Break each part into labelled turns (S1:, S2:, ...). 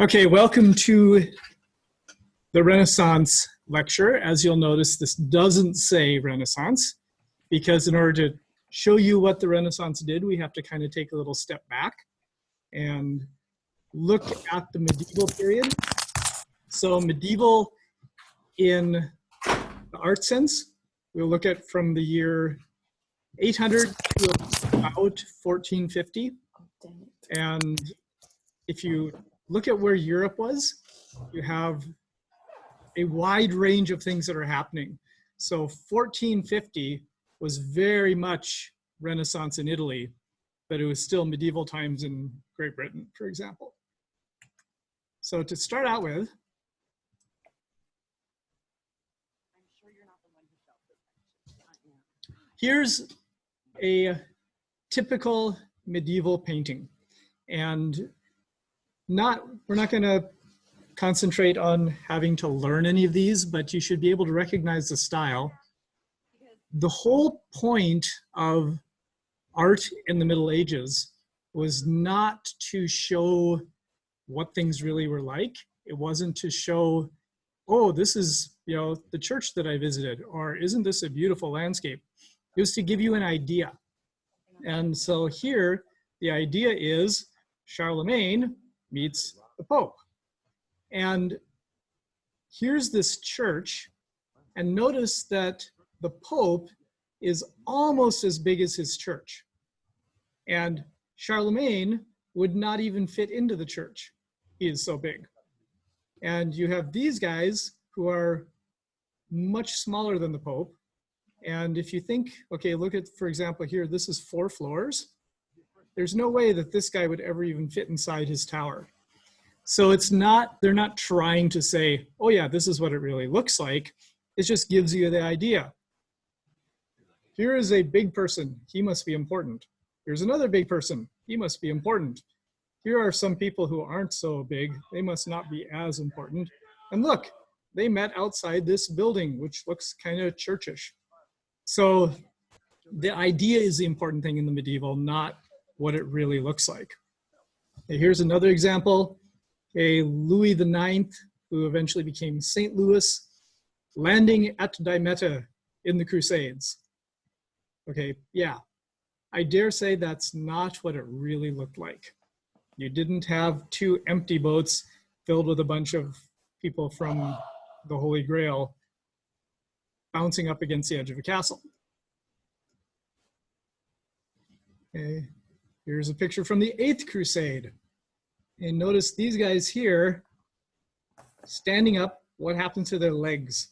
S1: Okay, welcome to the Renaissance lecture. As you'll notice, this doesn't say Renaissance because in order to show you what the Renaissance did, we have to kind of take a little step back and look at the medieval period. So medieval in the art sense, we'll look at from the year 800 to about 1450. And if you look at where Europe was, you have a wide range of things that are happening. So 1450 was very much Renaissance in Italy, but it was still medieval times in Great Britain, for example. So to start out with, here's a typical medieval painting. And we're not going to concentrate on having to learn any of these, but you should be able to recognize the style. The whole point of art in the Middle Ages was not to show what things really were like. It wasn't to show, oh, this is, the church that I visited, or isn't this a beautiful landscape? It was to give you an idea. And so here, the idea is Charlemagne meets the Pope. And here's this church, and notice that the Pope is almost as big as his church. And Charlemagne would not even fit into the church. He is so big. And you have these guys who are much smaller than the Pope. And if you think, okay, look at, for example, here, this is 4 floors. There's no way that this guy would ever even fit inside his tower. So they're not trying to say, oh yeah, this is what it really looks like. It just gives you the idea. Here is a big person, he must be important. Here's another big person, he must be important. Here are some people who aren't so big, they must not be as important. And look, they met outside this building, which looks kind of churchish. So the idea is the important thing in the medieval, not what it really looks like. Okay, here's another example. Louis IX, who eventually became St. Louis, landing at Damietta in the Crusades. Okay, yeah, I dare say that's not what it really looked like. You didn't have 2 empty boats filled with a bunch of people from the Holy Grail bouncing up against the edge of a castle. Okay, here's a picture from the 8th Crusade. And notice these guys here standing up. What happened to their legs?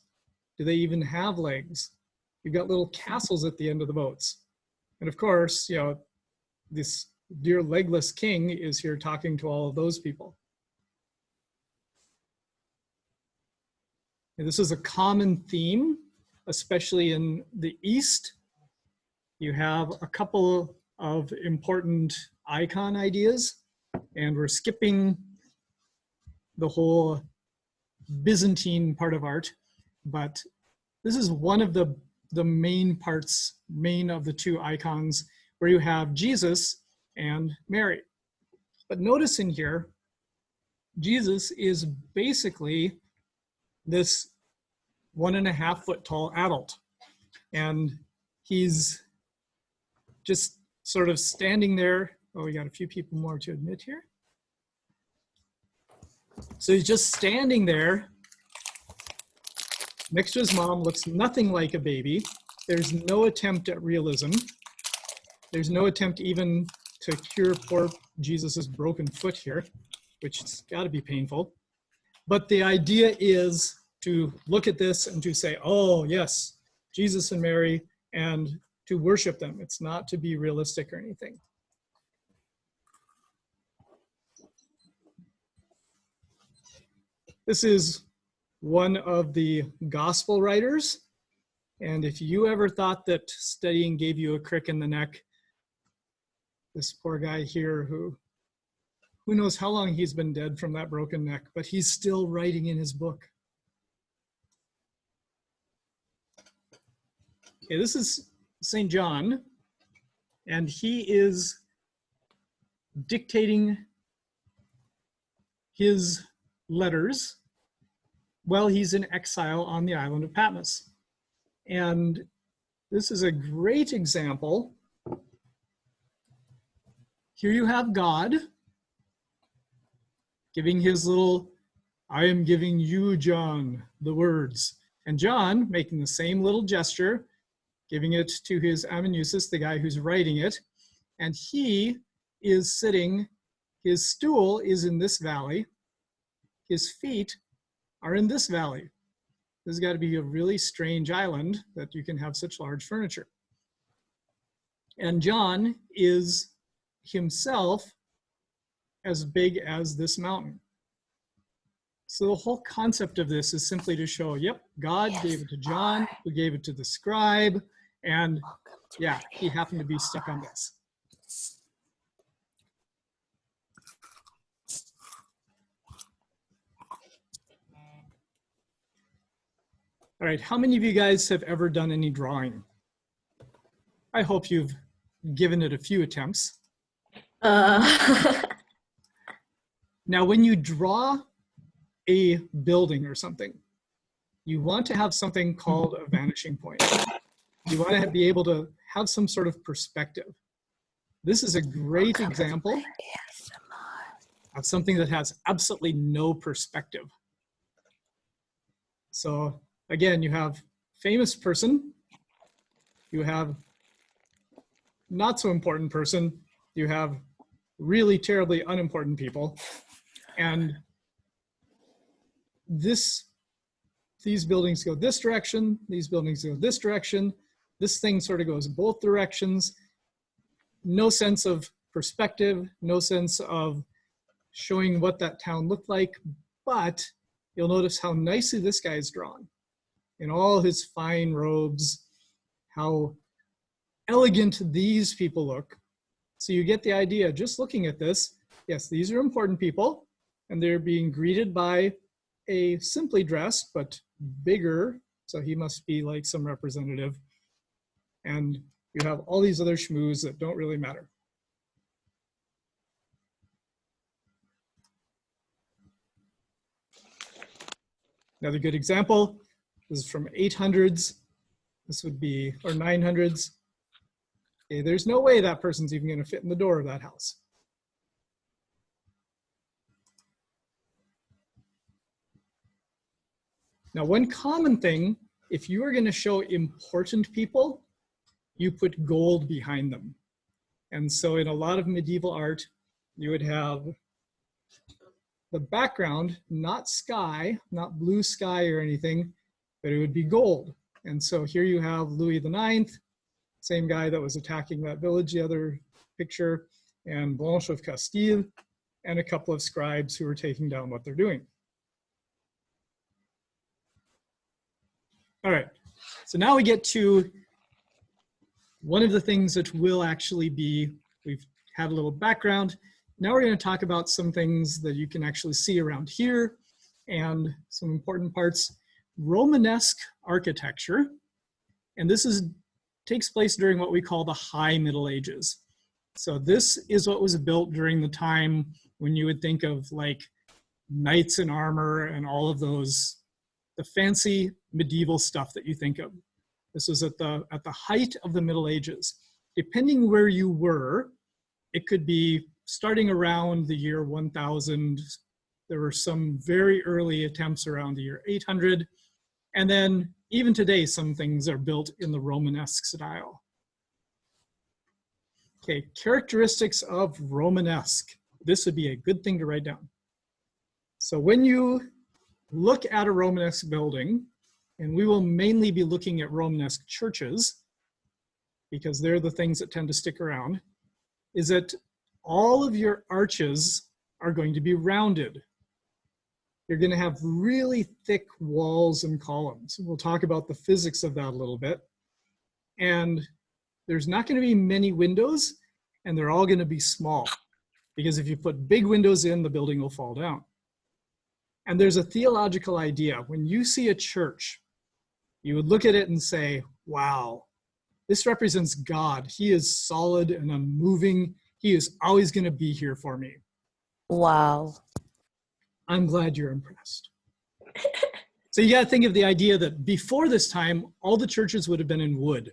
S1: Do they even have legs? You've got little castles at the end of the boats. And of course, this dear legless king is here talking to all of those people. And this is a common theme, especially in the East. You have a couple of important icon ideas. And we're skipping the whole Byzantine part of art, but this is one of the main of the 2 icons where you have Jesus and Mary. But notice in here, Jesus is basically this 1.5 foot tall adult. And he's just sort of standing there. Oh, we got a few people more to admit here. So he's just standing there next to his mom, looks nothing like a baby. There's no attempt at realism. There's no attempt even to cure poor Jesus's broken foot here, which has got to be painful. But the idea is to look at this and to say, oh yes, Jesus and Mary, and to worship them. It's not to be realistic or anything. This is one of the gospel writers. And if you ever thought that studying gave you a crick in the neck, this poor guy here who knows how long he's been dead from that broken neck, but he's still writing in his book. Okay, this is St. John, and he is dictating his letters while he's in exile on the island of Patmos. And this is a great example. Here you have God giving his little, I am giving you, John, the words. And John making the same little gesture, giving it to his amanuensis, the guy who's writing it. And he is sitting, his stool is in this valley. His feet are in this valley. This has got to be a really strange island that you can have such large furniture. And John is himself as big as this mountain. So the whole concept of this is simply to show, yep, God gave it to John, who gave it to the scribe, and yeah, he happened to be stuck on this. All right, how many of you guys have ever done any drawing? I hope you've given it a few attempts. Now, when you draw a building or something, you want to have something called a vanishing point. You want to be able to have some sort of perspective. This is a great example of something that has absolutely no perspective. So again, you have famous person, you have not so important person, you have really terribly unimportant people, and these buildings go this direction, these buildings go this direction, this thing sort of goes both directions. No sense of perspective, no sense of showing what that town looked like, but you'll notice how nicely this guy is drawn in all his fine robes, how elegant these people look. So you get the idea just looking at this. Yes, these are important people, and they're being greeted by a simply dressed but bigger, so he must be like some representative. And you have all these other schmoos that don't really matter. Another good example, this is from 800s. This would be, or 900s. Okay, there's no way that person's even going to fit in the door of that house. Now, one common thing, if you are going to show important people, you put gold behind them. And so in a lot of medieval art, you would have the background, not sky, not blue sky or anything, but it would be gold. And so here you have Louis IX, same guy that was attacking that village, the other picture, and Blanche of Castile, and a couple of scribes who are taking down what they're doing. All right, so now we get to one of the things that will actually be, we've had a little background. Now we're going to talk about some things that you can actually see around here and some important parts. Romanesque architecture, and this takes place during what we call the High Middle Ages. So this is what was built during the time when you would think of like knights in armor and all of those, the fancy medieval stuff that you think of. This was at the height of the Middle Ages. Depending where you were, it could be starting around the year 1000. There were some very early attempts around the year 800. And then even today, some things are built in the Romanesque style. Okay, characteristics of Romanesque. This would be a good thing to write down. So when you look at a Romanesque building, and we will mainly be looking at Romanesque churches, because they're the things that tend to stick around, is that all of your arches are going to be rounded. You're going to have really thick walls and columns. We'll talk about the physics of that a little bit. And there's not going to be many windows, and they're all going to be small, because if you put big windows in, the building will fall down. And there's a theological idea. When you see a church, you would look at it and say, wow, this represents God. He is solid and unmoving. He is always going to be here for me.
S2: Wow.
S1: I'm glad you're impressed. So you got to think of the idea that before this time, all the churches would have been in wood.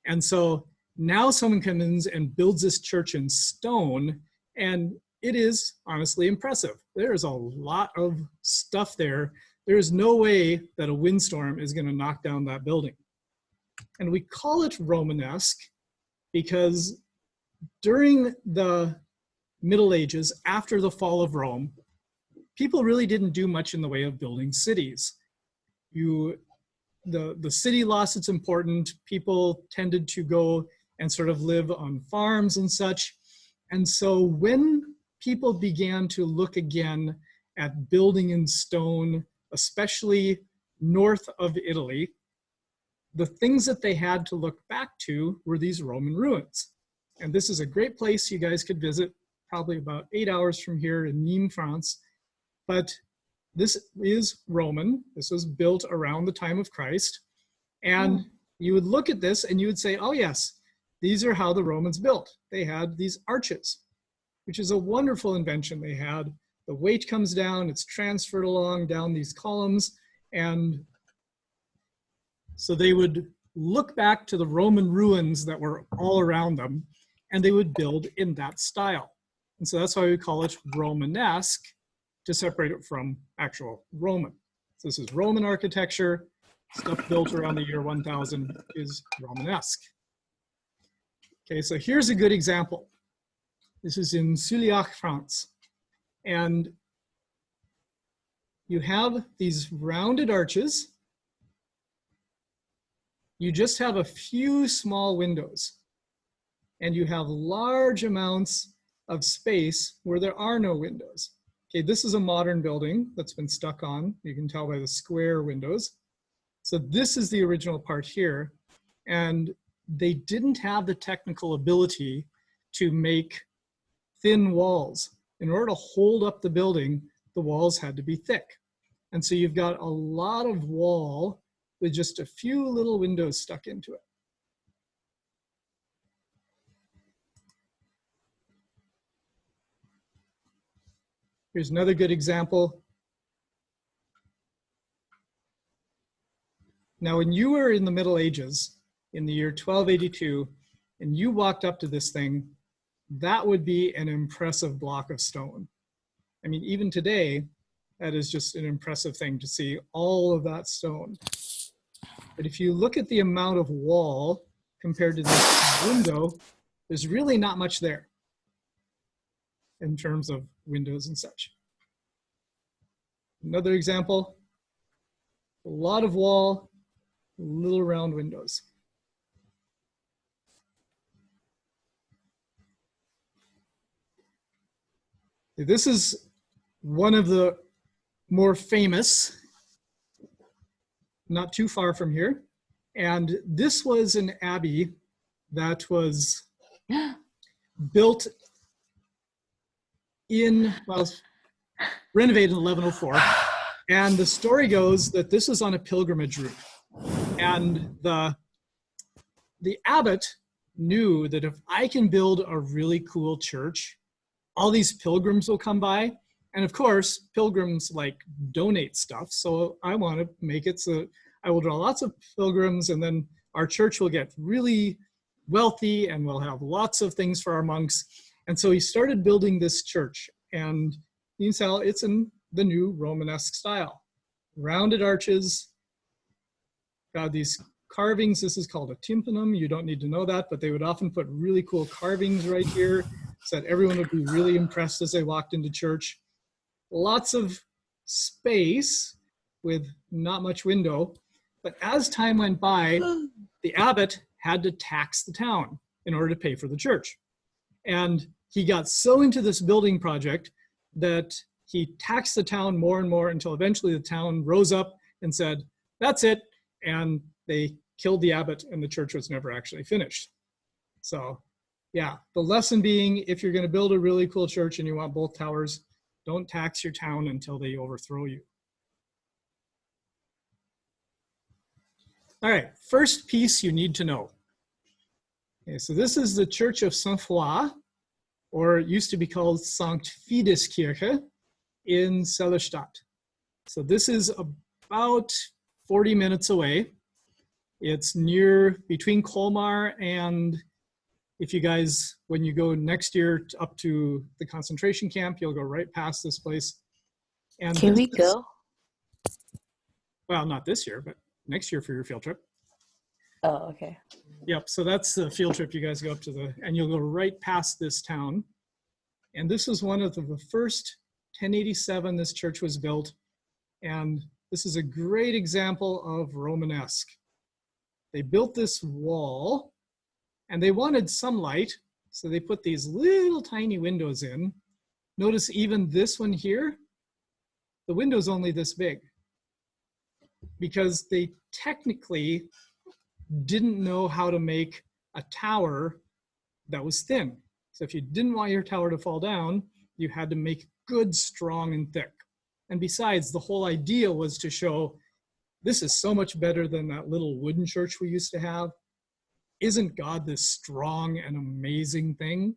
S1: And so now someone comes in and builds this church in stone, and it is honestly impressive. There's a lot of stuff there. There's no way that a windstorm is going to knock down that building. And we call it Romanesque because during the Middle Ages, after the fall of Rome, people really didn't do much in the way of building cities. The city lost its importance. People tended to go and sort of live on farms and such. And so when people began to look again at building in stone, especially north of Italy, the things that they had to look back to were these Roman ruins. And this is a great place you guys could visit, probably about 8 hours from here in Nîmes, France. But this is Roman. This was built around the time of Christ. And you would look at this and you would say, oh yes, these are how the Romans built. They had these arches, which is a wonderful invention they had. The weight comes down, it's transferred along down these columns. And so they would look back to the Roman ruins that were all around them, and they would build in that style. And so that's why we call it Romanesque, to separate it from actual Roman. So this is Roman architecture. Stuff built around the year 1000 is Romanesque. Okay, so here's a good example. This is in Souillac, France. And you have these rounded arches. You just have a few small windows. And you have large amounts of space where there are no windows. Okay, this is a modern building that's been stuck on. You can tell by the square windows. So this is the original part here. And they didn't have the technical ability to make thin walls. In order to hold up the building, the walls had to be thick. And so you've got a lot of wall with just a few little windows stuck into it. Here's another good example. Now, when you were in the Middle Ages, in the year 1282, and you walked up to this thing, that would be an impressive block of stone. I mean, even today, that is just an impressive thing to see all of that stone. But if you look at the amount of wall compared to this window, there's really not much there in terms of windows and such. Another example, a lot of wall, little round windows. This is one of the more famous, not too far from here. And this was an abbey that was built in, well, renovated in 1104. And the story goes that this was on a pilgrimage route. And the abbot knew that if I can build a really cool church, all these pilgrims will come by. And of course, pilgrims like donate stuff. So I want to make it so I will draw lots of pilgrims, and then our church will get really wealthy and we'll have lots of things for our monks. And so he started building this church, and you can tell it's in the new Romanesque style. Rounded arches, got these carvings. This is called a tympanum. You don't need to know that, but they would often put really cool carvings right here so that everyone would be really impressed as they walked into church. Lots of space with not much window. But as time went by, the abbot had to tax the town in order to pay for the church. And he got so into this building project that he taxed the town more and more until eventually the town rose up and said, that's it. And they killed the abbot and the church was never actually finished. So yeah, the lesson being, if you're going to build a really cool church and you want both towers, don't tax your town until they overthrow you. All right, first piece you need to know. Okay, so this is the Church of Saint-Foy, or it used to be called Sankt Fideskirche. in Sellerstadt. So this is about 40 minutes away. It's near between Colmar and, if you guys, when you go next year up to the concentration camp, you'll go right past this place. And
S2: Can we go?
S1: Well, not this year, but next year for your field trip.
S2: Oh, okay.
S1: Yep, so that's the field trip. You guys go up to and you'll go right past this town. And this was one of the first, 1087, this church was built. And this is a great example of Romanesque. They built this wall and they wanted some light. So they put these little tiny windows in. Notice even this one here, the window's only this big because they technically didn't know how to make a tower that was thin. So if you didn't want your tower to fall down, you had to make good, strong, and thick. And besides, the whole idea was to show this is so much better than that little wooden church we used to have. Isn't God this strong and amazing thing?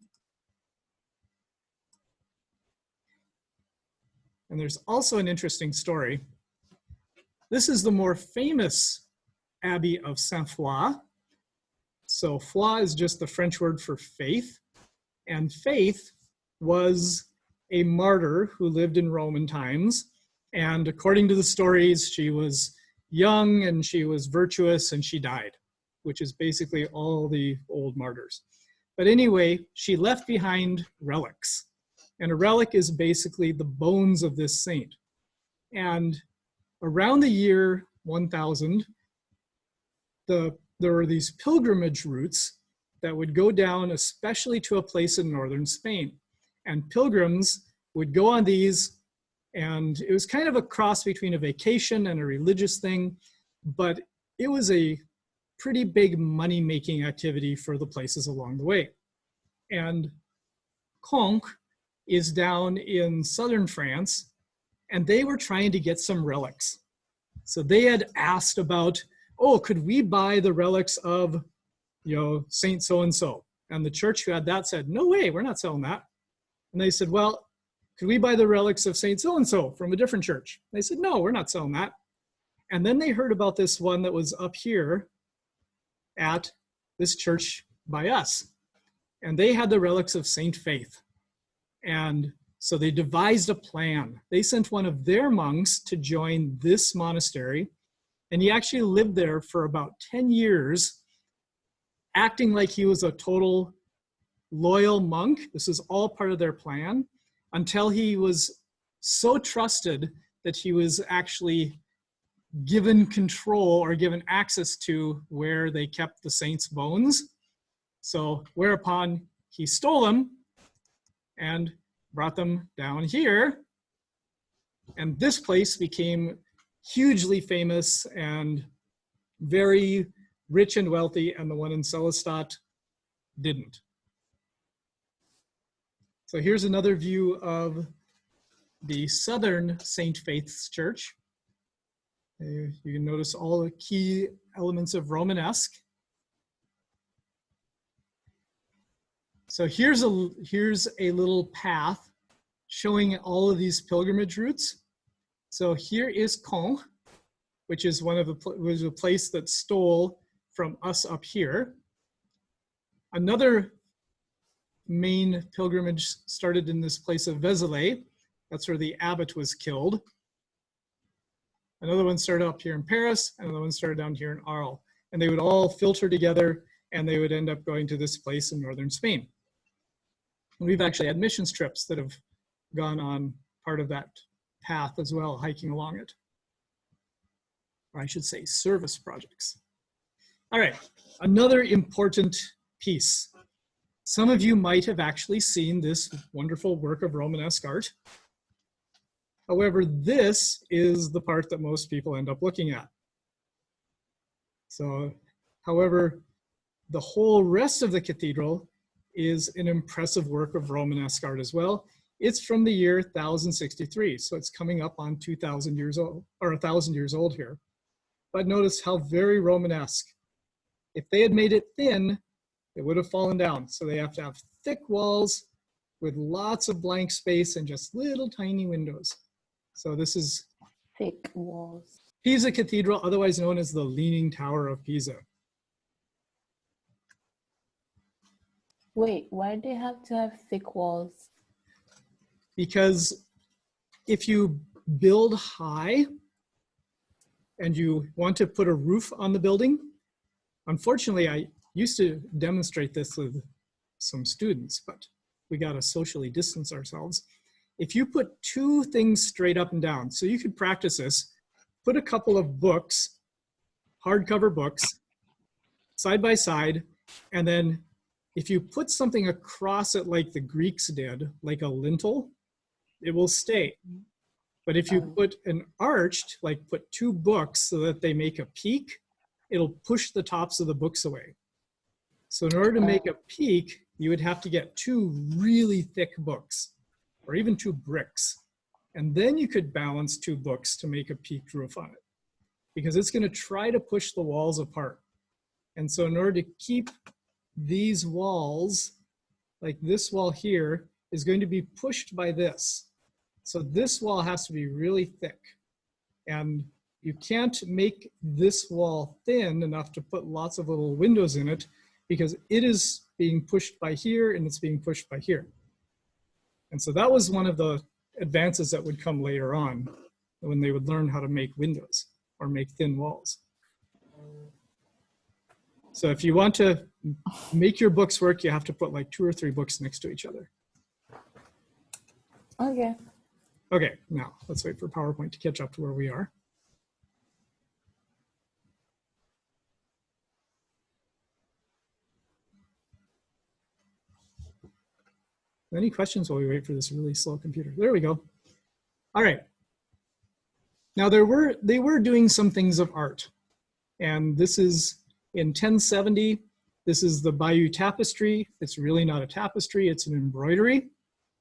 S1: And there's also an interesting story. This is the more famous Abbey of Saint-Foy. So foi is just the French word for faith. And Faith was a martyr who lived in Roman times. And according to the stories, she was young and she was virtuous and she died, which is basically all the old martyrs. But anyway, she left behind relics. And a relic is basically the bones of this saint. And around the year 1000, there were these pilgrimage routes that would go down, especially to a place in northern Spain. And pilgrims would go on these, and it was kind of a cross between a vacation and a religious thing, but it was a pretty big money-making activity for the places along the way. And Conques is down in southern France, and they were trying to get some relics. So they had asked about, oh, could we buy the relics of, Saint so-and-so? And the church who had that said, no way, we're not selling that. And they said, well, could we buy the relics of Saint so-and-so from a different church? They said, no, we're not selling that. And then they heard about this one that was up here at this church by us. And they had the relics of Saint Faith. And so they devised a plan. They sent one of their monks to join this monastery. And he actually lived there for about 10 years, acting like he was a total loyal monk. This is all part of their plan, until he was so trusted that he was actually given control or given access to where they kept the saint's bones. So whereupon he stole them and brought them down here. And this place became hugely famous and very rich and wealthy, and the one in Sellerstadt didn't. So here's another view of the southern St. Faith's Church. You can notice all the key elements of Romanesque. So here's a little path showing all of these pilgrimage routes. So here is Conques, which is was a place that stole from us up here. Another main pilgrimage started in this place of Vézelay. That's where the abbot was killed. Another one started up here in Paris, and another one started down here in Arles. And they would all filter together, and they would end up going to this place in northern Spain. And we've actually had missions trips that have gone on part of that path as well, hiking along it. Or I should say service projects. All right, another important piece. Some of you might have actually seen this wonderful work of Romanesque art. However, this is the part that most people end up looking at. So, however, the whole rest of the cathedral is an impressive work of Romanesque art as well. It's from the year 1063, so it's coming up on 2,000 years old, or 1,000 years old here. But notice how very Romanesque. If they had made it thin, it would have fallen down. So they have to have thick walls with lots of blank space and just little tiny windows. So this is
S2: Thick walls.
S1: Pisa Cathedral, otherwise known as the Leaning Tower of Pisa.
S2: Wait, why do they have to have thick walls?
S1: Because if you build high and you want to put a roof on the building, unfortunately, I used to demonstrate this with some students, but we got to socially distance ourselves. If you put two things straight up and down, so you could practice this, put a couple of books, hardcover books, side by side, and then if you put something across it like the Greeks did, like a lintel, it will stay. But if you put an arched, like put two books so that they make a peak, it'll push the tops of the books away. So in order to make a peak, you would have to get two really thick books, or even two bricks. And then you could balance two books to make a peaked roof on it, because it's going to try to push the walls apart. And so in order to keep these walls, like this wall here, is going to be pushed by this. So this wall has to be really thick. And you can't make this wall thin enough to put lots of little windows in it, because it is being pushed by here and it's being pushed by here. And so that was one of the advances that would come later on when they would learn how to make windows or make thin walls. So if you want to make your books work, you have to put like 2 or 3 books next to each other.
S2: Okay.
S1: Okay, now let's wait for PowerPoint to catch up to where we are. Any questions while we wait for this really slow computer? There we go. All right. Now they were doing some things of art, and this is in 1070. This is the Bayeux Tapestry. It's really not a tapestry, it's an embroidery,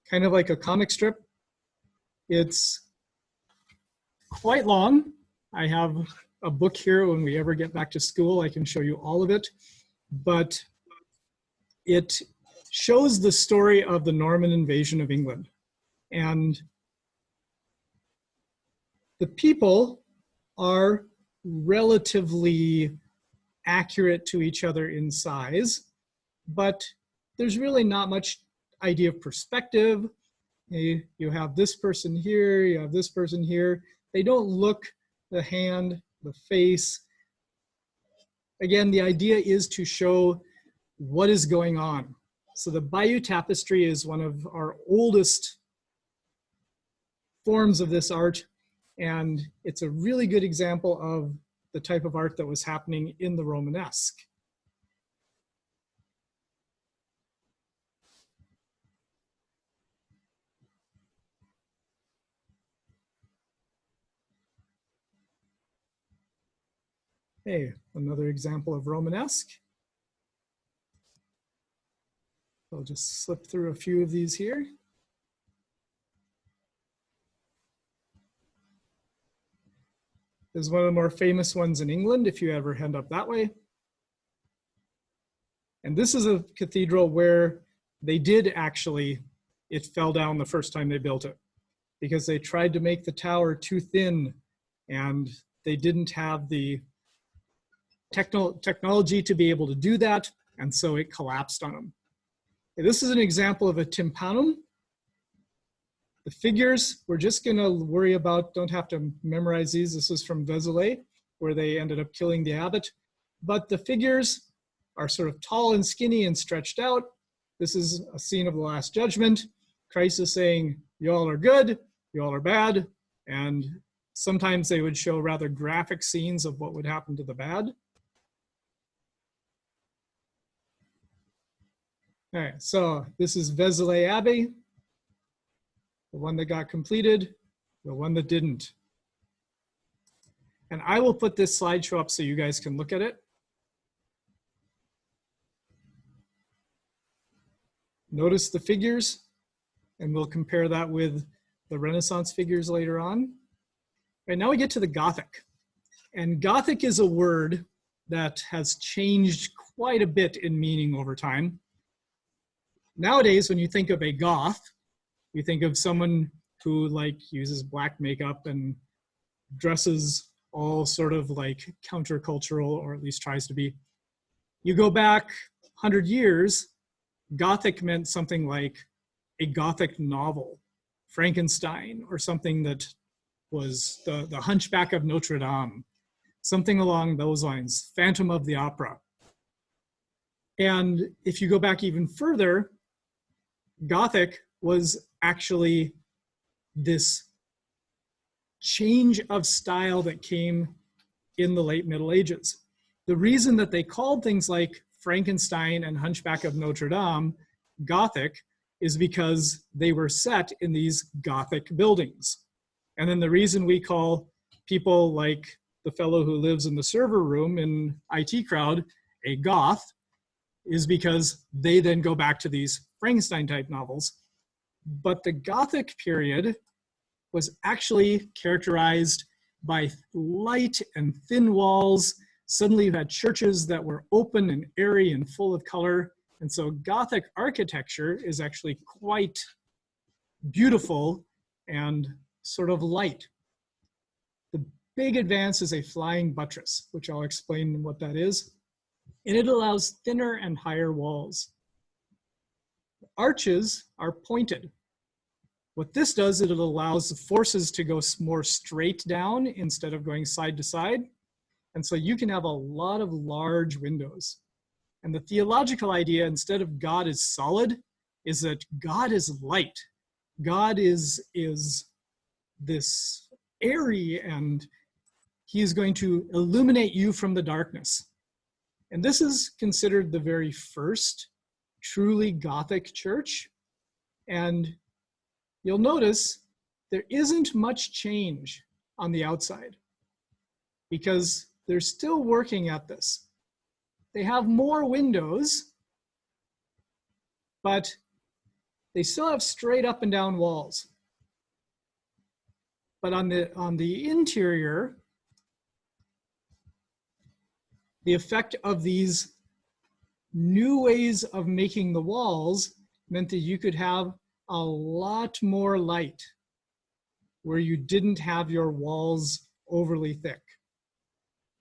S1: kind of like a comic strip. It's quite long. I have a book here. When we ever get back to school, I can show you all of it, but it shows the story of the Norman invasion of England. And the people are relatively accurate to each other in size, but there's really not much idea of perspective. You have this person here, you have this person here. They don't look the hand, the face. Again, the idea is to show what is going on. So the Bayeux Tapestry is one of our oldest forms of this art, and it's a really good example of the type of art that was happening in the Romanesque. Hey, another example of Romanesque. I'll just slip through a few of these here. This is one of the more famous ones in England, if you ever end up that way. And this is a cathedral where they did actually, it fell down the first time they built it, because they tried to make the tower too thin and they didn't have the technology to be able to do that, and so it collapsed on them. This is an example of a tympanum. The figures, we're just gonna worry about, don't have to memorize these. This is from Vézelay, where they ended up killing the abbot. But the figures are sort of tall and skinny and stretched out. This is a scene of the Last Judgment. Christ is saying, y'all are good, y'all are bad. And sometimes they would show rather graphic scenes of what would happen to the bad. All right, so this is Vézelay Abbey, the one that got completed, the one that didn't. And I will put this slideshow up so you guys can look at it. Notice the figures, and we'll compare that with the Renaissance figures later on. Right, now we get to the Gothic. And Gothic is a word that has changed quite a bit in meaning over time. Nowadays, when you think of a Goth, you think of someone who like uses black makeup and dresses all sort of like countercultural, or at least tries to be. You go back 100 years, Gothic meant something like a Gothic novel, Frankenstein, or something that was the Hunchback of Notre Dame, something along those lines, Phantom of the Opera. And if you go back even further, Gothic was actually this change of style that came in the late Middle Ages. The reason that they called things like Frankenstein and Hunchback of Notre Dame Gothic is because they were set in these Gothic buildings. And then the reason we call people like the fellow who lives in the server room in IT Crowd a Goth is because they then go back to these Frankenstein type novels. But the Gothic period was actually characterized by light and thin walls. Suddenly you had churches that were open and airy and full of color. And so Gothic architecture is actually quite beautiful and sort of light. The big advance is a flying buttress, which I'll explain what that is. And it allows thinner and higher walls. Arches are pointed. What this does is it allows the forces to go more straight down instead of going side to side. And so you can have a lot of large windows. And the theological idea, instead of God is solid, is that God is light. God is this airy, and he is going to illuminate you from the darkness. And this is considered the very first truly Gothic church. And you'll notice there isn't much change on the outside because they're still working at this. They have more windows, but they still have straight up and down walls. But on the interior, the effect of these new ways of making the walls meant that you could have a lot more light where you didn't have your walls overly thick.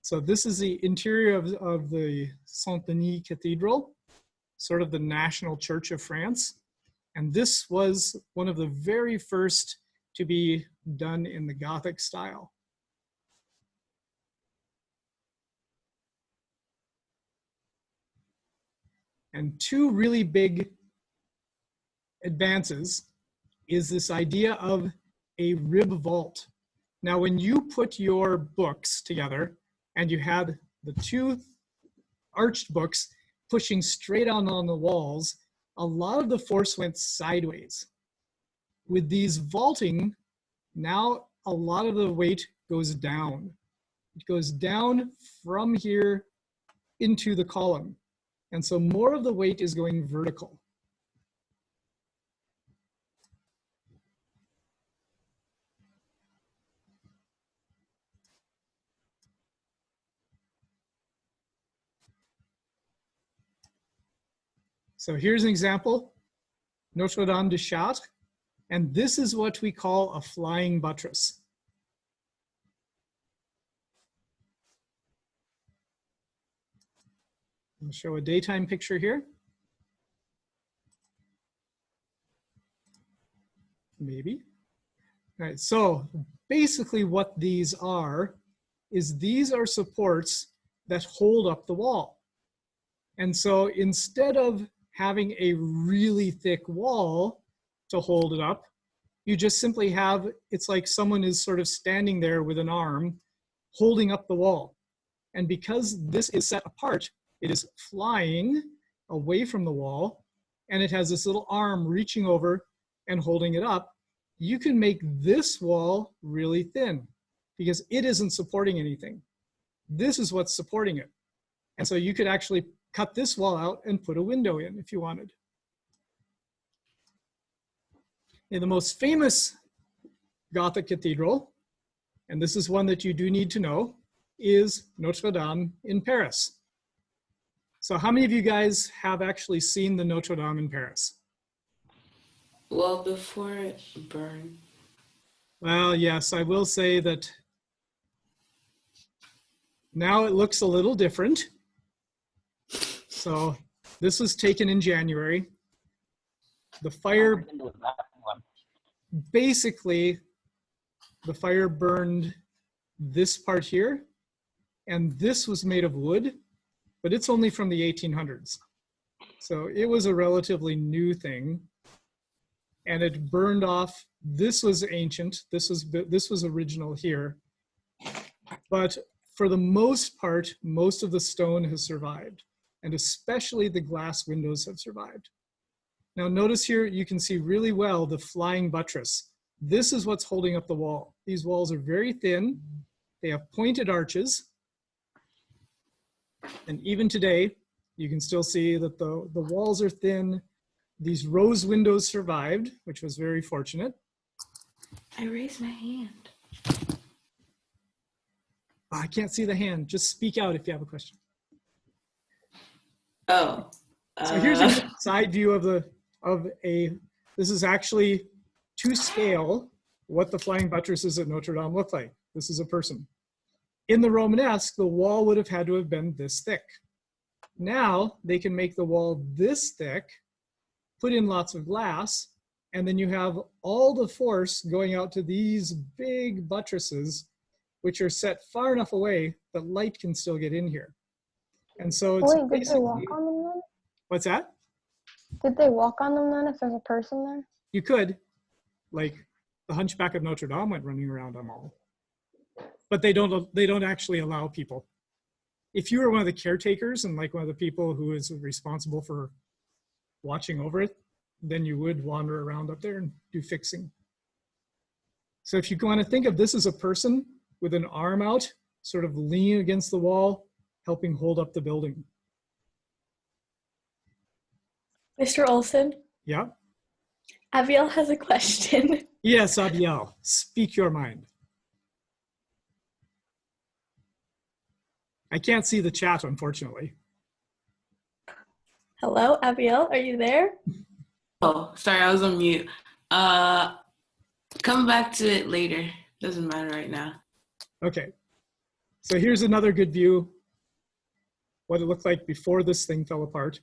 S1: So this is the interior of the Saint-Denis Cathedral, sort of the national church of France. And this was one of the very first to be done in the Gothic style. And two really big advances is this idea of a rib vault. Now, when you put your books together and you had the two arched books pushing straight on the walls, a lot of the force went sideways. With these vaulting, now a lot of the weight goes down. It goes down from here into the column. And so more of the weight is going vertical. So here's an example, Notre Dame de Chartres, and this is what we call a flying buttress. I'll show a daytime picture here. Maybe. All right, so basically what these are is these are supports that hold up the wall. And so instead of having a really thick wall to hold it up, you just simply have, it's like someone is sort of standing there with an arm holding up the wall. And because this is set apart, it is flying away from the wall, and it has this little arm reaching over and holding it up. You can make this wall really thin because it isn't supporting anything. This is what's supporting it. And so you could actually cut this wall out and put a window in if you wanted. In the most famous Gothic cathedral, and this is one that you do need to know, is Notre Dame in Paris. So how many of you guys have actually seen the Notre Dame in Paris?
S3: Well, before it burned.
S1: Well, yes, I will say that now it looks a little different. So this was taken in January. The fire, basically, the fire burned this part here, and this was made of wood, but it's only from the 1800s. So it was a relatively new thing, and it burned off. This was ancient. This was original here, but for the most part, most of the stone has survived, and especially the glass windows have survived. Now notice here, you can see really well the flying buttress. This is what's holding up the wall. These walls are very thin. They have pointed arches. And even today, you can still see that the walls are thin. These rose windows survived, which was very fortunate.
S3: I raised my hand.
S1: I can't see the hand. Just speak out if you have a question.
S3: Oh.
S1: So here's a side view this is actually to scale what the flying buttresses at Notre Dame look like. This is a person. In the Romanesque, the wall would have had to have been this thick. Now they can make the wall this thick, put in lots of glass, and then you have all the force going out to these big buttresses, which are set far enough away that light can still get in here. And so it's
S4: Wait, did they walk on them then?
S1: What's that?
S4: Did they walk on them then if there's a person there?
S1: You could, like the Hunchback of Notre Dame went running around them all. But they don't actually allow people. If you were one of the caretakers and like one of the people who is responsible for watching over it, then you would wander around up there and do fixing. So if you want to think of this as a person with an arm out, sort of leaning against the wall, helping hold up the building.
S5: Mr. Olson,
S1: Yeah?
S5: Abiel has a question.
S1: Yes, Abiel, speak your mind. I can't see the chat, unfortunately.
S5: Hello, Abiel, are you there?
S3: Oh, sorry, I was on mute. Come back to it later. Doesn't matter right now.
S1: Okay, so here's another good view, what it looked like before this thing fell apart.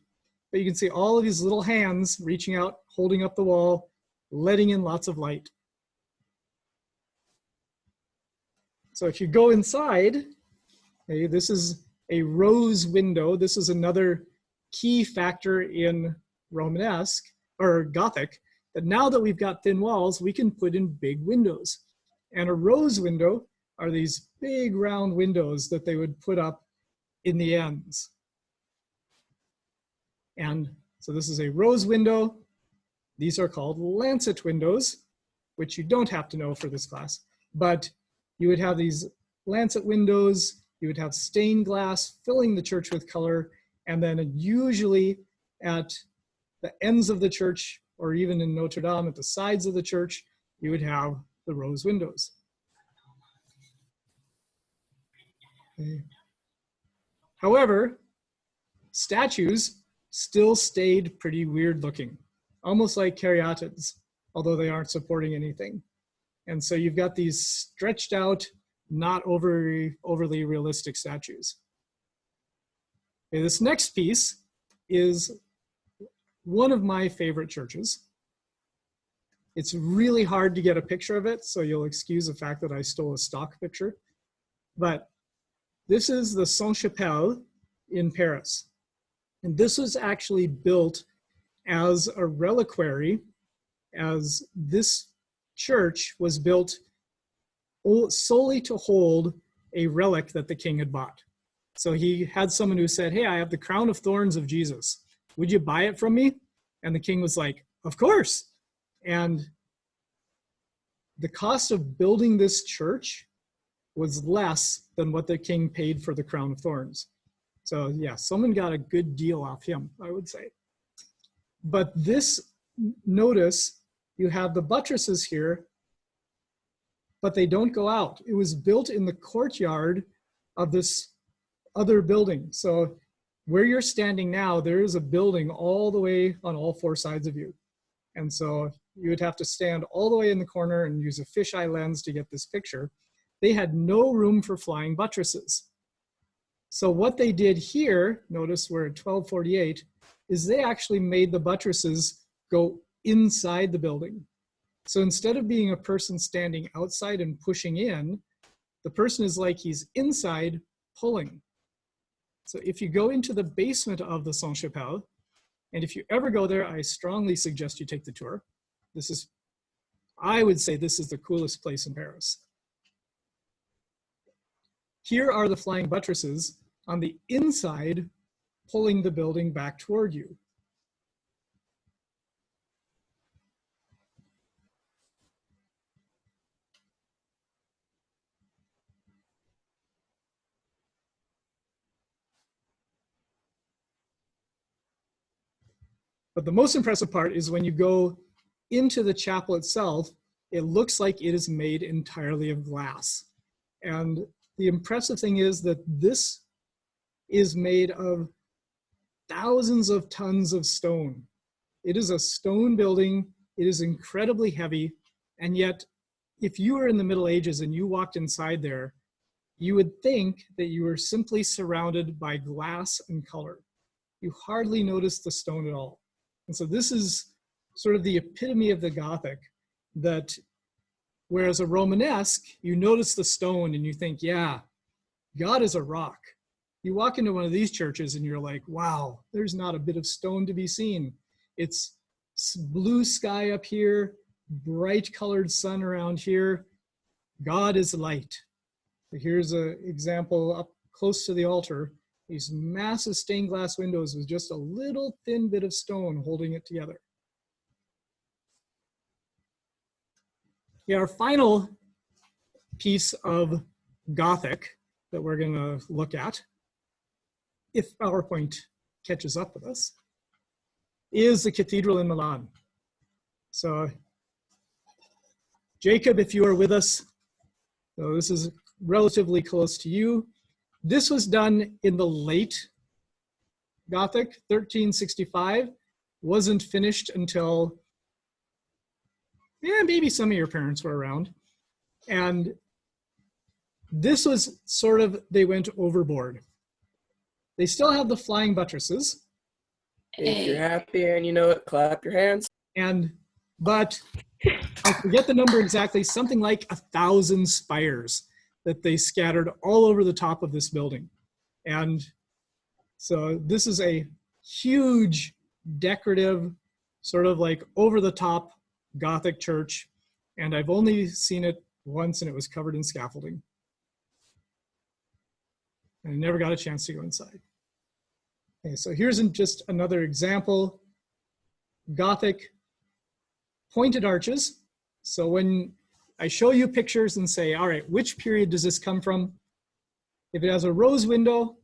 S1: But you can see all of these little hands reaching out, holding up the wall, letting in lots of light. So if you go inside, okay, this is a rose window. This is another key factor in Romanesque or Gothic, that now that we've got thin walls, we can put in big windows. And a rose window are these big round windows that they would put up in the ends. And so this is a rose window. These are called lancet windows, which you don't have to know for this class, but you would have these lancet windows, you would have stained glass filling the church with color, and then usually at the ends of the church, or even in Notre Dame at the sides of the church, you would have the rose windows. Okay. However, statues still stayed pretty weird looking, almost like caryatids, although they aren't supporting anything. And so you've got these stretched out, not overly realistic statues. Okay, this next piece is one of my favorite churches. It's really hard to get a picture of it, so you'll excuse the fact that I stole a stock picture. But this is the Sainte-Chapelle in Paris. And this was actually built as a reliquary, as this church was built solely to hold a relic that the king had bought. So he had someone who said, hey, I have the crown of thorns of Jesus. Would you buy it from me? And the king was like, of course. And the cost of building this church was less than what the king paid for the crown of thorns. So yeah, someone got a good deal off him, I would say. But this, notice you have the buttresses here, but they don't go out. It was built in the courtyard of this other building. So where you're standing now, there is a building all the way on all four sides of you. And so you would have to stand all the way in the corner and use a fisheye lens to get this picture. They had no room for flying buttresses. So what they did here, notice we're at 1248, is they actually made the buttresses go inside the building. So instead of being a person standing outside and pushing in, the person is like he's inside pulling. So if you go into the basement of the Sainte-Chapelle, and if you ever go there, I strongly suggest you take the tour. This is, I would say this is the coolest place in Paris. Here are the flying buttresses on the inside, pulling the building back toward you. But the most impressive part is when you go into the chapel itself, it looks like it is made entirely of glass. And the impressive thing is that this is made of thousands of tons of stone. It is a stone building. It is incredibly heavy. And yet, if you were in the Middle Ages and you walked inside there, you would think that you were simply surrounded by glass and color. You hardly notice the stone at all. And so this is sort of the epitome of the Gothic, that whereas a Romanesque, you notice the stone and you think, yeah, God is a rock. You walk into one of these churches and you're like, wow, there's not a bit of stone to be seen. It's blue sky up here, bright colored sun around here. God is light. Here's an example up close to the altar. These massive stained glass windows with just a little thin bit of stone holding it together. Yeah, our final piece of Gothic that we're going to look at, if PowerPoint catches up with us, is the cathedral in Milan. So, Jacob, if you are with us, so this is relatively close to you. This was done in the late Gothic, 1365, wasn't finished until, yeah, maybe some of your parents were around. And this was sort of, they went overboard. They still have the flying buttresses.
S6: If you're happy and you know it, clap your hands.
S1: But I forget the number exactly, something like 1,000 spires that they scattered all over the top of this building. And so this is a huge, decorative, sort of like over-the-top Gothic church. And I've only seen it once and it was covered in scaffolding. And I never got a chance to go inside. Okay, so here's just another example. Gothic pointed arches. So when I show you pictures and say, all right, which period does this come from? If it has a rose window,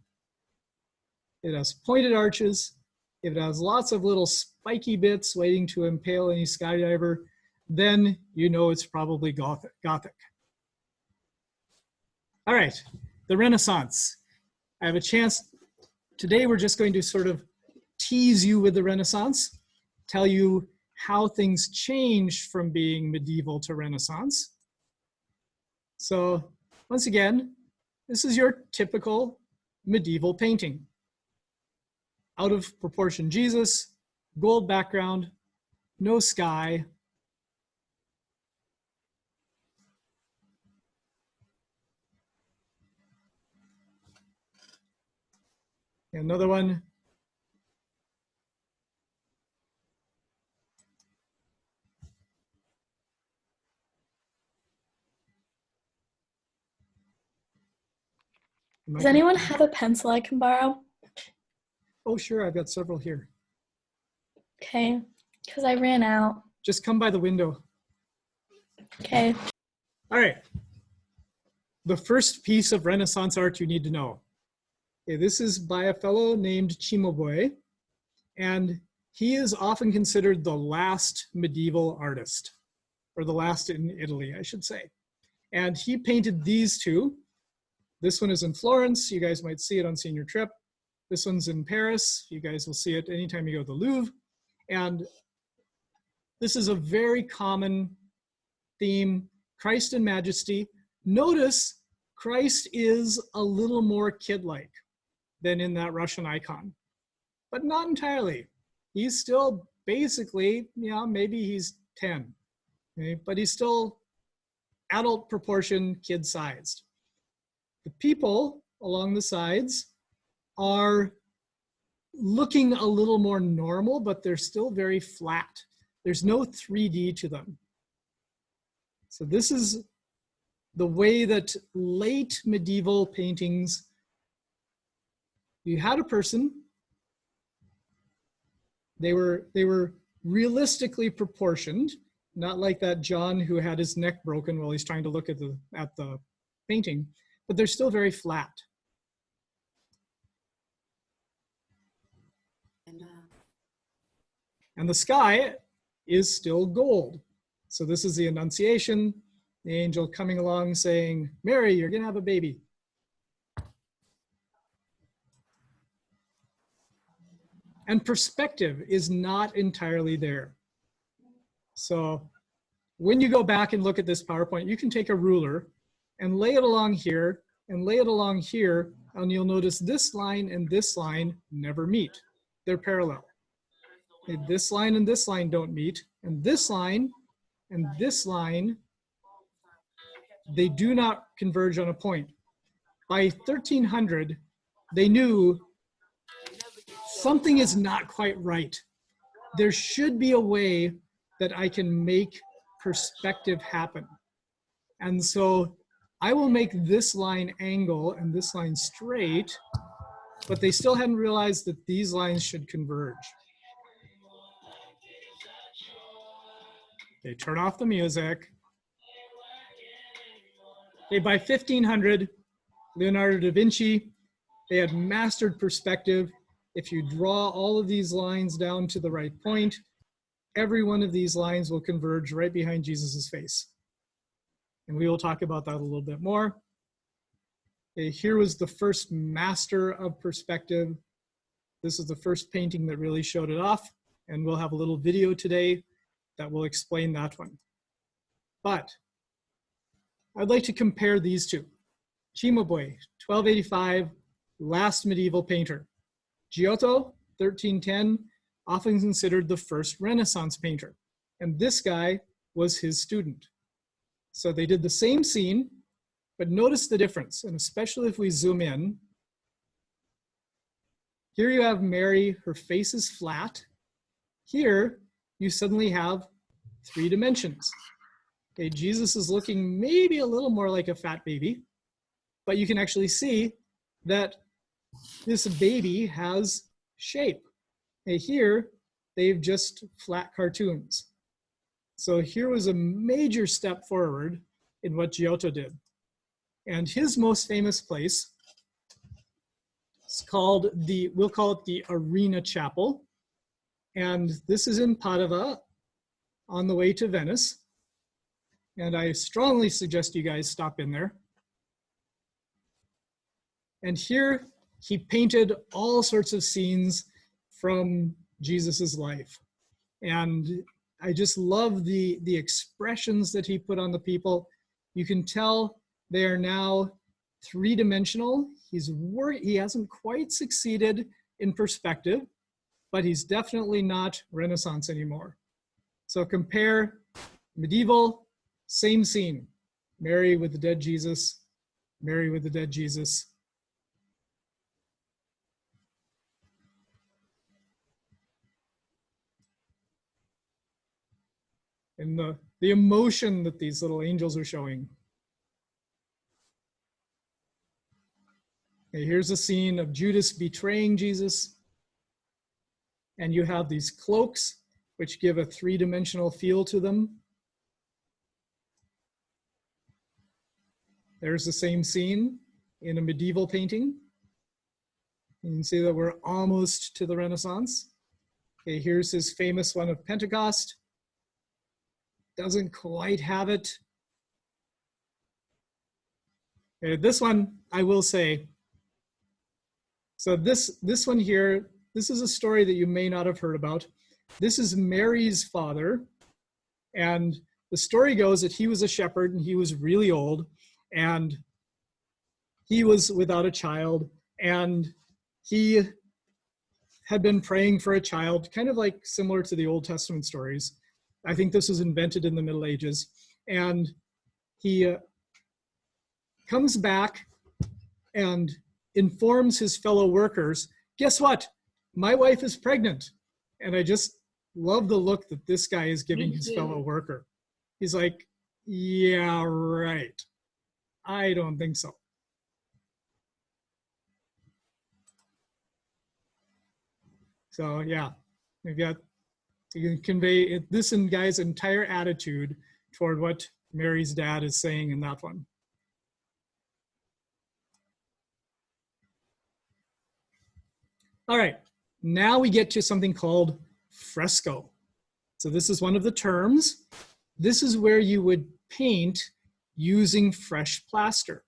S1: it has pointed arches, if it has lots of little spiky bits waiting to impale any skydiver, then you know it's probably Gothic. All right, the Renaissance. I have a chance, today we're just going to sort of tease you with the Renaissance, tell you how things changed from being medieval to Renaissance. So once again, this is your typical medieval painting. Out of proportion Jesus, gold background, no sky. Another one.
S5: Does anyone have a pencil I can borrow?
S1: Oh, sure, I've got several here.
S5: Okay, because I ran out.
S1: Just come by the window.
S5: Okay.
S1: All right. The first piece of Renaissance art you need to know. Okay, this is by a fellow named Cimabue, and he is often considered the last medieval artist, or the last in Italy, I should say. And he painted these two. This one is in Florence. You guys might see it on senior trip. This one's in Paris. You guys will see it anytime you go to the Louvre. And This is a very common theme, Christ in majesty. Notice Christ is a little more kid-like than in that Russian icon, but not entirely. He's still basically, maybe he's 10, okay? But he's still adult proportion, kid-sized. The people along the sides are looking a little more normal, but they're still very flat. There's no 3D to them. So this is the way that late medieval paintings, you had a person, they were realistically proportioned, not like that John who had his neck broken while he's trying to look at the painting, but they're still very flat. And the sky is still gold. So this is the Annunciation, the angel coming along saying, Mary, you're gonna have a baby. And perspective is not entirely there. So when you go back and look at this PowerPoint, you can take a ruler and lay it along here and lay it along here, and you'll notice this line and this line never meet. They're parallel. Okay, this line and this line don't meet, and this line and this line, they do not converge on a point. By 1300, they knew something is not quite right. There should be a way that I can make perspective happen. And so I will make this line angle and this line straight, but they still hadn't realized that these lines should converge. They turn off the music. Okay, by 1500, Leonardo da Vinci, they had mastered perspective. If you draw all of these lines down to the right point, every one of these lines will converge right behind Jesus's face. And we will talk about that a little bit more. Okay, here was the first master of perspective. This is the first painting that really showed it off. And we'll have a little video today that will explain that one. But I'd like to compare these two. Cimabue, 1285, last medieval painter. Giotto, 1310, often considered the first Renaissance painter. And this guy was his student. So they did the same scene, but notice the difference, and especially if we zoom in. Here you have Mary, her face is flat. Here, you suddenly have 3 dimensions. Okay, Jesus is looking maybe a little more like a fat baby, but you can actually see that this baby has shape. Okay, here, they've just flat cartoons. So here was a major step forward in what Giotto did. And his most famous place is called we'll call it the Arena Chapel. And this is in Padova on the way to Venice. And I strongly suggest you guys stop in there. And here he painted all sorts of scenes from Jesus's life. And I just love the expressions that he put on the people. You can tell they are now 3-dimensional. He hasn't quite succeeded in perspective, but he's definitely not Renaissance anymore. So compare medieval, same scene. Mary with the dead Jesus, Mary with the dead Jesus. And the emotion that these little angels are showing. Okay, here's a scene of Judas betraying Jesus. And you have these cloaks, which give a 3-dimensional feel to them. There's the same scene in a medieval painting. You can see that we're almost to the Renaissance. Okay, here's his famous one of Pentecost. Doesn't quite have it. Okay, this one, I will say. So this one here, this is a story that you may not have heard about. This is Mary's father, And the story goes that he was a shepherd and he was really old and he was without a child and he had been praying for a child, kind of like similar to the Old Testament stories. I think this was invented in the Middle Ages. And he comes back and informs his fellow workers, guess what? My wife is pregnant. And I just love the look that this guy is giving his fellow worker. He's like, yeah, right. I don't think so. So yeah, we've got, you can convey this and guy's entire attitude toward what Mary's dad is saying in that one. All right, now we get to something called fresco. So this is one of the terms. This is where you would paint using fresh plaster.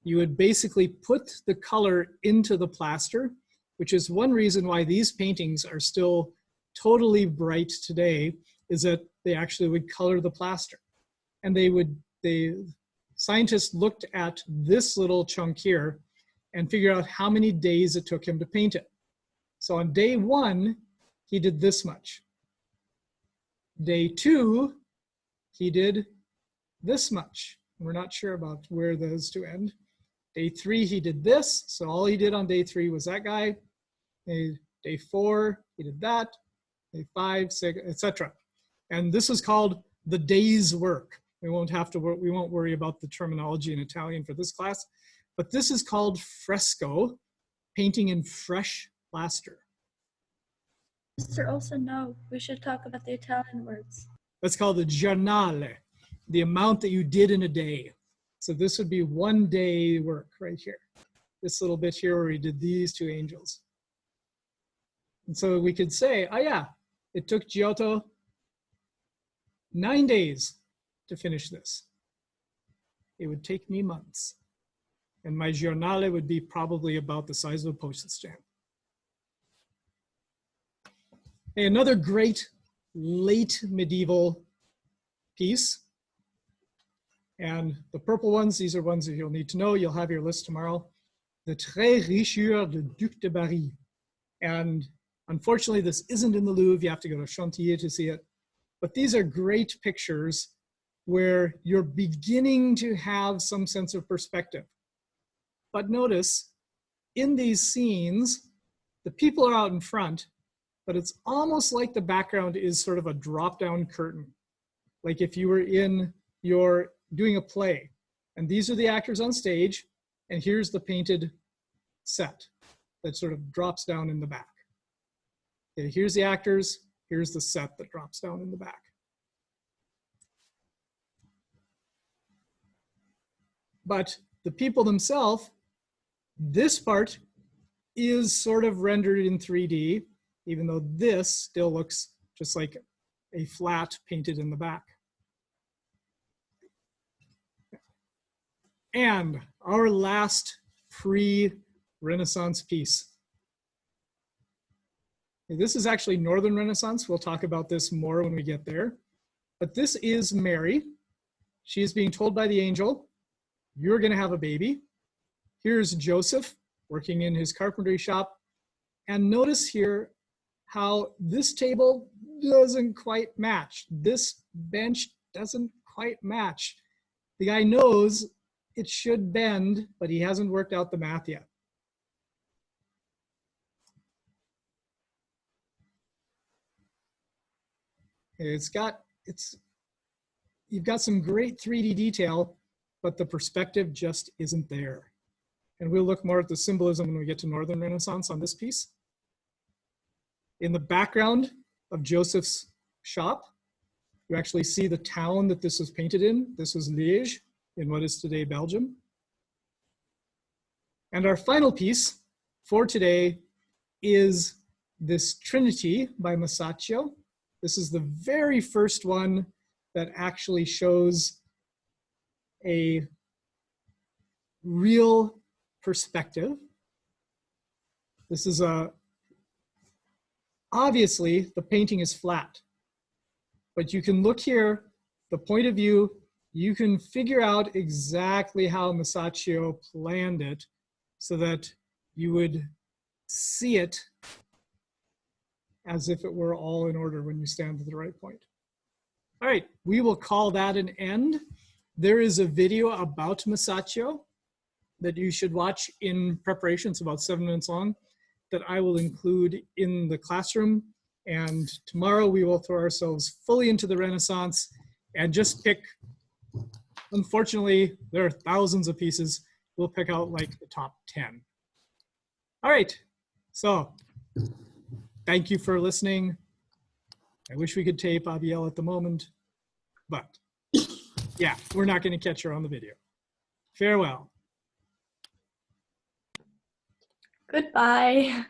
S1: You would basically put the color into the plaster, which is one reason why these paintings are still totally bright today, is that they actually would color the plaster. And scientists looked at this little chunk here and figured out how many days it took him to paint it. So on day 1, he did this much. Day 2, he did this much. We're not sure about where those two end. Day 3, he did this. So all he did on day 3 was that guy. Day 4, he did that. Day 5, 6, etc. And this is called the day's work. We won't worry about the terminology in Italian for this class, but this is called fresco, painting in fresh plaster.
S5: Mr. Olson, no, we should talk about the Italian words.
S1: That's called the giornale, the amount that you did in a day. So this would be 1 day work right here. This little bit here where he did these 2 angels. And so we could say, oh yeah, it took Giotto 9 days to finish this. It would take me months. And my giornale would be probably about the size of a postage stamp. Okay, another great late medieval piece. And the purple ones, these are ones that you'll need to know. You'll have your list tomorrow. The Très Richeur de Duc de Berry. And unfortunately, this isn't in the Louvre. You have to go to Chantilly to see it. But these are great pictures where you're beginning to have some sense of perspective. But notice, in these scenes, the people are out in front, but it's almost like the background is sort of a drop-down curtain. Like if you were doing a play, and these are the actors on stage, and here's the painted set that sort of drops down in the back. Okay, here's the actors, here's the set that drops down in the back. But the people themselves, this part is sort of rendered in 3D, even though this still looks just like a flat painted in the back. And our last pre-Renaissance piece. This is actually Northern Renaissance. We'll talk about this more when we get there. But this is Mary. She is being told by the angel, you're going to have a baby. Here's Joseph working in his carpentry shop. And notice here how this table doesn't quite match. This bench doesn't quite match. The guy knows it should bend, but he hasn't worked out the math yet. You've got some great 3D detail, but the perspective just isn't there. And we'll look more at the symbolism when we get to Northern Renaissance on this piece. In the background of Joseph's shop, you actually see the town that this was painted in. This was Liège, in what is today Belgium. And our final piece for today is this Trinity by Masaccio. This is the very first one that actually shows a real perspective. This is obviously the painting is flat. but you can look here, the point of view, you can figure out exactly how Masaccio planned it so that you would see it as if it were all in order when you stand at the right point. All right, we will call that an end. There is a video about Masaccio that you should watch in preparation. It's about 7 minutes long that I will include in the classroom. And tomorrow we will throw ourselves fully into the Renaissance and just pick, unfortunately, there are thousands of pieces. We'll pick out like the top 10. All right, so thank you for listening. I wish we could tape Abiel at the moment, but yeah, we're not going to catch her on the video. Farewell.
S5: Goodbye.